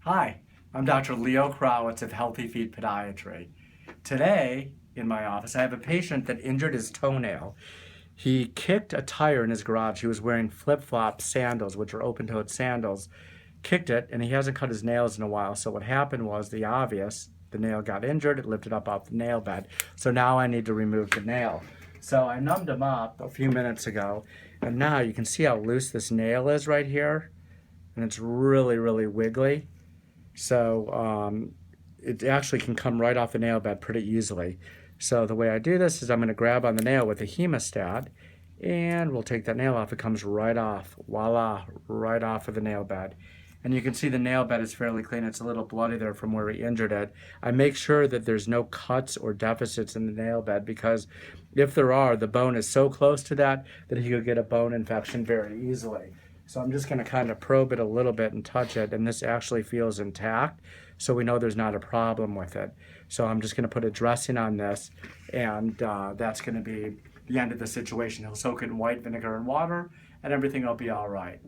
Hi, I'm Dr. Leo Krawitz of Healthy Feet Podiatry. Today, in my office, I have a patient that injured his toenail. He kicked a tire in his garage. He was wearing flip-flop sandals, which are open-toed sandals. Kicked it, and he hasn't cut his nails in a while. So what happened was the obvious. The nail got injured. It lifted up off the nail bed. So now I need to remove the nail. So I numbed him up a few minutes ago, and now you can see how loose this nail is right here. And it's really, really wiggly. So it actually can come right off the nail bed pretty easily. So the way I do this is I'm going to grab on the nail with a hemostat, and we'll take that nail off. It comes right off, voila, right off of the nail bed. And you can see the nail bed is fairly clean. It's a little bloody there from where we injured it. I make sure that there's no cuts or deficits in the nail bed, because if there are, the bone is so close to that he could get a bone infection very easily. So I'm just going to kind of probe it a little bit and touch it, and this actually feels intact, so we know there's not a problem with it. So I'm just going to put a dressing on this, and that's going to be the end of the situation. He'll soak it in white vinegar and water, and everything will be all right.